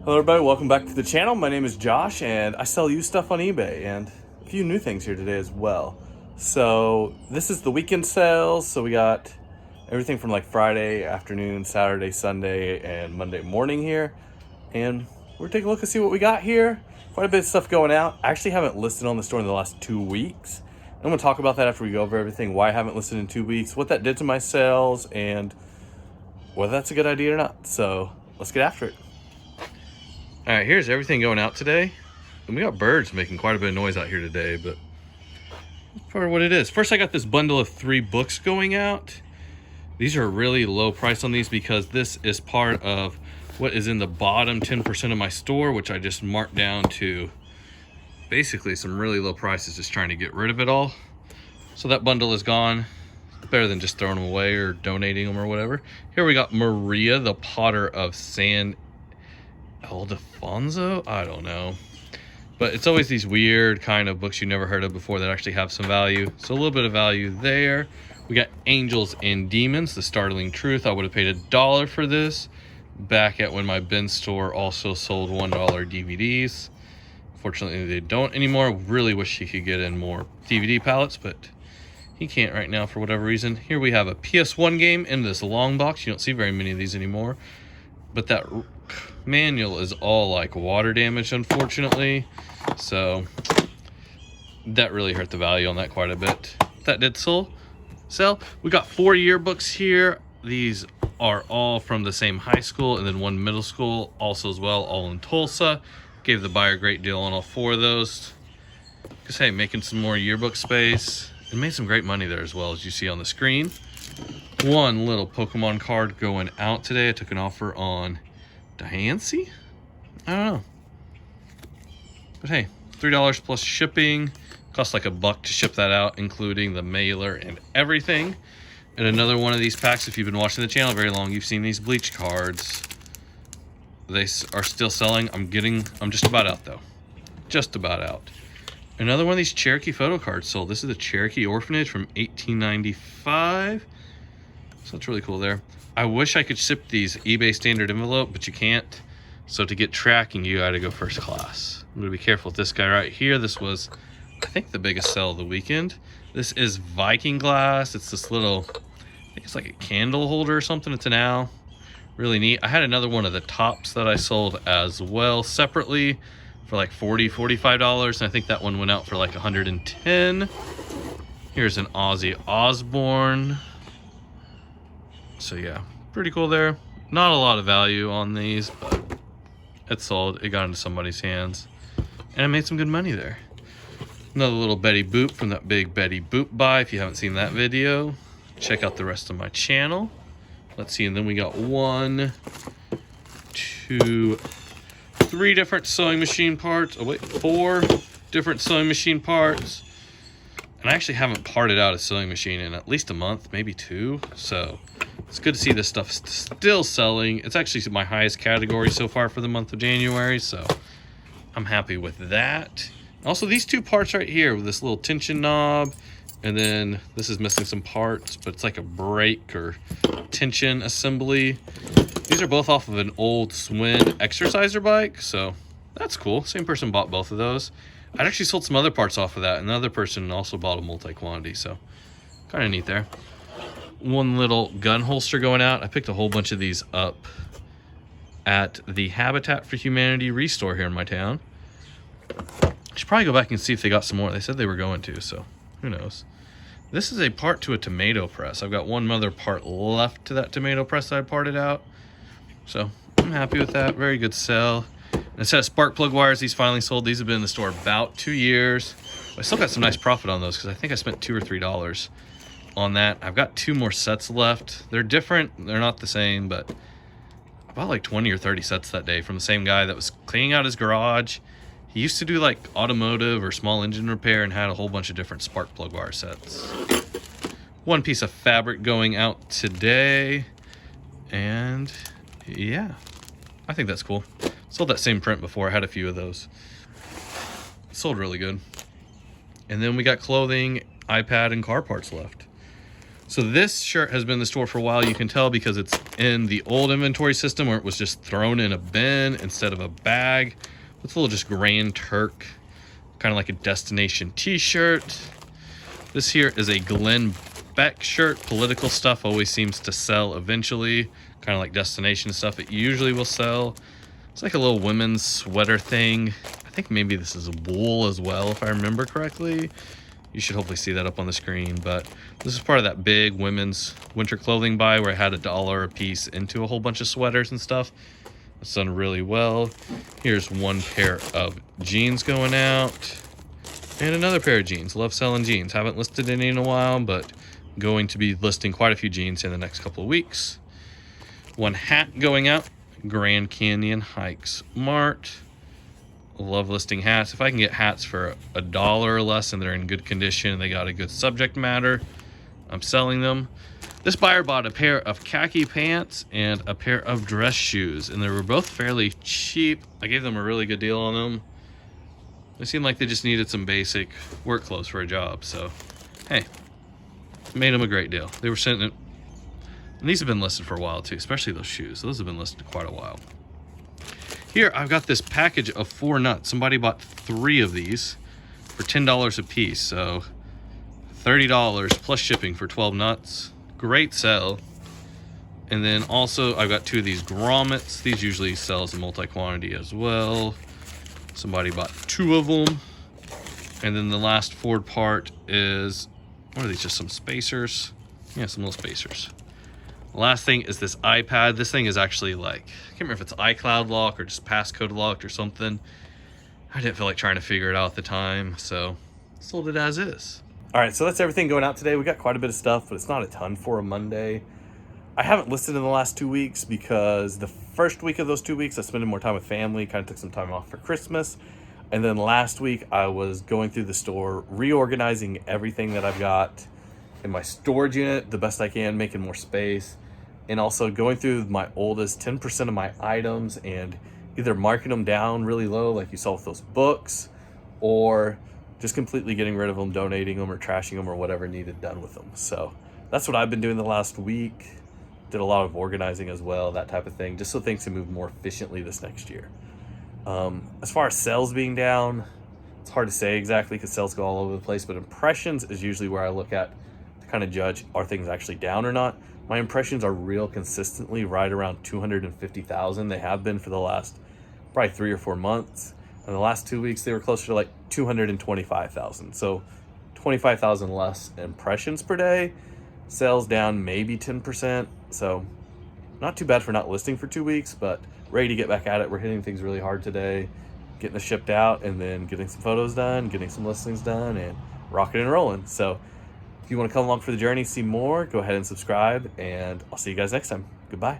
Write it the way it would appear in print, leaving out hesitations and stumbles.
Hello everybody, welcome back to the channel. My name is Josh and I sell used stuff on eBay and a few new things here today as well. So this is the weekend sales, so we got everything from like Friday afternoon, Saturday, Sunday, and Monday morning here. And we're taking a look and see what we got here. Quite a bit of stuff going out. I actually haven't listed on the store in the last 2 weeks. I'm gonna talk about that after we go over everything, why I haven't listed in 2 weeks, what that did to my sales, and whether that's a good idea or not. So let's get after it. All right, here's everything going out today. And we got birds making quite a bit of noise out here today, but that's part of what it is. First, I got this bundle of 3 books going out. These are really low price on these because this is part of what is in the bottom 10% of my store, which I just marked down to basically some really low prices, just trying to get rid of it all. So that bundle is gone. Better than just throwing them away or donating them or whatever. Here we got Maria, the Potter of San Ildefonso? I don't know. But it's always these weird kind of books you never heard of before that actually have some value. So a little bit of value there. We got Angels and Demons, The Startling Truth. I would have paid $1 for this back at when my bin store also sold $1 DVDs. Fortunately, they don't anymore. Really wish he could get in more DVD pallets, but he can't right now for whatever reason. Here we have a PS1 game in this long box. You don't see very many of these anymore. But that manual is all like water damaged, unfortunately. So that really hurt the value on that quite a bit. That did sell. We got 4 yearbooks here. These are all from the same high school and then 1 middle school also as well, all in Tulsa. Gave the buyer a great deal on all 4 of those. Because hey, making some more yearbook space. And made some great money there as well, as you see on the screen. One little Pokemon card going out today. I took an offer on Diancie? I don't know. But hey, $3 plus shipping. Costs like $1 to ship that out, including the mailer and everything. And another one of these packs, if you've been watching the channel very long, you've seen these bleach cards. They are still selling. I'm just about out though. Just about out. Another one of these Cherokee photo cards sold. This is the Cherokee Orphanage from 1895. So that's really cool there. I wish I could ship these eBay standard envelope, but you can't. So to get tracking, you gotta go first class. I'm gonna be careful with this guy right here. This was, I think, the biggest sell of the weekend. This is Viking glass. It's this little, I think it's like a candle holder or something. It's an owl. Really neat. I had another one of the tops that I sold as well separately for like $40, $45. And I think that one went out for like 110. Here's an Ozzy Osbourne. So yeah, pretty cool there. Not a lot of value on these, but it sold. It got into somebody's hands. And I made some good money there. Another little Betty Boop from that big Betty Boop buy. If you haven't seen that video, check out the rest of my channel. Let's see, and then we got 1, 2, 3 different sewing machine parts. Oh wait, 4 different sewing machine parts. And I actually haven't parted out a sewing machine in at least a month, maybe 2. So it's good to see this stuff still selling. It's actually my highest category so far for the month of January, so I'm happy with that. Also, these 2 parts right here with this little tension knob, and then this is missing some parts, but it's like a brake or tension assembly. These are both off of an old Swin exerciser bike, so that's cool. Same person bought both of those. I'd actually sold some other parts off of that. Another person also bought a multi-quantity, so kind of neat there. One little gun holster going out. I picked a whole bunch of these up at the Habitat for Humanity restore here in my town. I should probably go back and see if they got some more. They said they were going to, so who knows. This is a part to a tomato press. I've got one other part left to that tomato press that I parted out. So I'm happy with that. Very good sell. And a set of spark plug wires. These finally sold. These have been in the store about 2 years. I still got some nice profit on those because I think I spent $2 or $3 on that. I've got 2 more sets left. They're different. They're not the same, but I bought like 20 or 30 sets that day from the same guy that was cleaning out his garage. He used to do like automotive or small engine repair and had a whole bunch of different spark plug wire sets. 1 piece of fabric going out today. And yeah, I think that's cool. Sold that same print before. I had a few of those. Sold really good. And then we got clothing, iPad, and car parts left. So this shirt has been in the store for a while. You can tell because it's in the old inventory system where it was just thrown in a bin instead of a bag. It's a little just Grand Turk, kind of like a destination t-shirt. This here is a Glenn Beck shirt. Political stuff always seems to sell eventually, kind of like destination stuff. It usually will sell. It's like a little women's sweater thing. I think maybe this is wool as well, if I remember correctly. You should hopefully see that up on the screen, but this is part of that big women's winter clothing buy where I had $1 a piece into a whole bunch of sweaters and stuff. It's done really well. Here's one pair of jeans going out and another pair of jeans. Love selling jeans. Haven't listed any in a while, but going to be listing quite a few jeans in the next couple of weeks. One hat going out, Grand Canyon Hikes Mart. Love listing hats. If I can get hats for $1 or less and they're in good condition and they got a good subject matter, I'm selling them. This buyer bought a pair of khaki pants and a pair of dress shoes, and they were both fairly cheap. I gave them a really good deal on them. They seemed like they just needed some basic work clothes for a job, so hey, made them a great deal. They were sitting, and these have been listed for a while too, especially those shoes. Those have been listed quite a while. Here, I've got this package of 4 nuts. Somebody bought 3 of these for $10 a piece, so $30 plus shipping for 12 nuts. Great sell. And then also, I've got 2 of these grommets. These usually sell as a multi-quantity as well. Somebody bought 2 of them. And then the last Ford part is, what are these, just some spacers? Yeah, some little spacers. Last thing is this iPad. This thing is actually like, I can't remember if it's iCloud lock or just passcode locked or something. I didn't feel like trying to figure it out at the time, so sold it as is. All right, so that's everything going out today. We got quite a bit of stuff, but it's not a ton for a Monday. I haven't listed in the last 2 weeks because the first week of those 2 weeks I spent more time with family, kind of took some time off for Christmas. And then last week I was going through the store, reorganizing everything that I've got in my storage unit the best I can, making more space. And also going through my oldest 10% of my items and either marking them down really low like you saw with those books, or just completely getting rid of them, donating them or trashing them or whatever needed done with them. So that's what I've been doing the last week. Did a lot of organizing as well, that type of thing, just so things can move more efficiently this next year. As far as sales being down, it's hard to say exactly because sales go all over the place, but impressions is usually where I look at to kind of judge, are things actually down or not? My impressions are real consistently right around 250,000. They have been for the last probably 3 or 4 months. In the last 2 weeks, they were closer to like 225,000. So 25,000 less impressions per day. Sales down maybe 10%. So not too bad for not listing for 2 weeks, but ready to get back at it. We're hitting things really hard today, getting it shipped out and then getting some photos done, getting some listings done, and rocking and rolling. So if you want to come along for the journey, see more, go ahead and subscribe, and I'll see you guys next time. Goodbye.